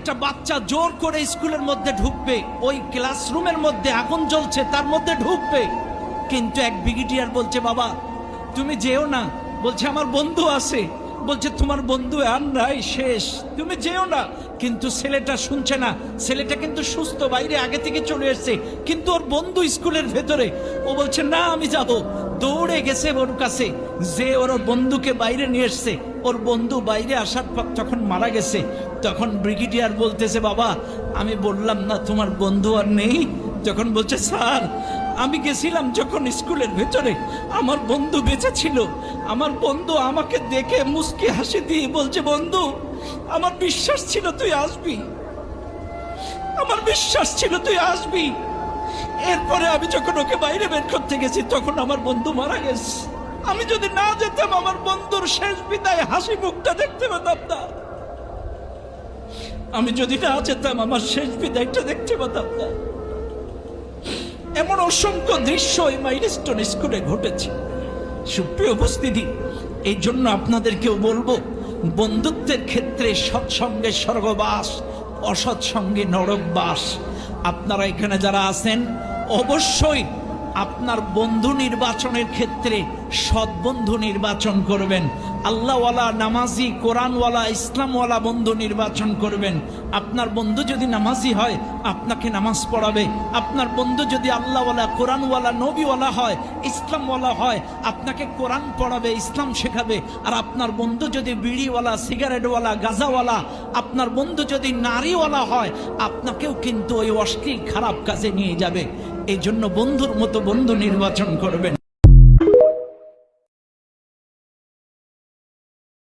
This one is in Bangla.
একটা বাচ্চা জোর করে স্কুলের মধ্যে ঢুকবে, ওই ক্লাসরুমের মধ্যে আগুন জ্বলছে তার মধ্যে ঢুকবে, কিন্তু এক ব্রিগেডিয়ার বলছে বাবা তুমি যেও না, বলছে আমার বন্ধু আছে, বলছে তোমার বন্ধু আর নাই, শেষ, তুমি যেও না। কিন্তু ছেলেটা শুনছে না, ছেলেটা কিন্তু সুস্থ, বাইরে আগে থেকে চলে এসছে, কিন্তু ওর বন্ধু স্কুলের ভেতরে। ও বলছে না আমি যাব, দৌড়ে গেছে ওর কাছে, যে ওর বন্ধুকে বাইরে নিয়ে এসছে। ওর বন্ধু বাইরে আসার পর যখন মারা গেছে, তখন ব্রিগেডিয়ার বলতেছে বাবা আমি বললাম না তোমার বন্ধু আর নেই? যখন বলছে স্যার আমি গেছিলাম যখন স্কুলের ভেতরে, আমার বন্ধু বেঁচে ছিল, আমার বন্ধু আমাকে দেখে মুস্কি হাসি দিয়ে বলছে বন্ধু আমার বিশ্বাস ছিল তুই আসবি, আমার বিশ্বাস ছিল তুই আসবি। এরপরে আমি যখন ওকে বাইরে বের করতে গেছি তখন আমার বন্ধু মারা গেছে। আমি যদি না যেতাম আমার বন্ধুর শেষ বিদায় হাসি মুখটা দেখতে পেতাম না, আমি যদি না যেতাম আমার শেষ বিদায়টা দেখতে পেতাম না। এমন অসংখ্য দৃশ্য এই মাইলস্টোন স্কুলে ঘটেছে। সুপ্রিয় উপস্থিতি, এই জন্য আপনাদেরকেও বলবো বন্ধুত্বের ক্ষেত্রে সৎসঙ্গে স্বর্গবাস, অসৎসঙ্গে নরকবাস। আপনারা এখানে যারা আছেন অবশ্যই আপনার বন্ধু নির্বাচনের ক্ষেত্রে সৎ বন্ধু নির্বাচন করবেন, আল্লাহওয়ালা, নামাজি, কোরআনওয়ালা, ইসলামওয়ালা বন্ধু নির্বাচন করবেন। আপনার বন্ধু যদি নামাজি হয় আপনাকে নামাজ পড়াবে, আপনার বন্ধু যদি আল্লাহওয়ালা, কোরআনওয়ালা, নবীওয়ালা হয়, ইসলামওয়ালা হয় আপনাকে কোরআন পড়াবে, ইসলাম শেখাবে। আর আপনার বন্ধু যদি বিড়িওয়ালা, সিগারেটওয়ালা, গাঁজাওয়ালা, আপনার বন্ধু যদি নারীওয়ালা হয় আপনাকেও কিন্তু ওই অশ্লীল খারাপ কাজে নিয়ে যাবে। এই জন্য বন্ধুর মতো বন্ধু নির্বাচন করবেন।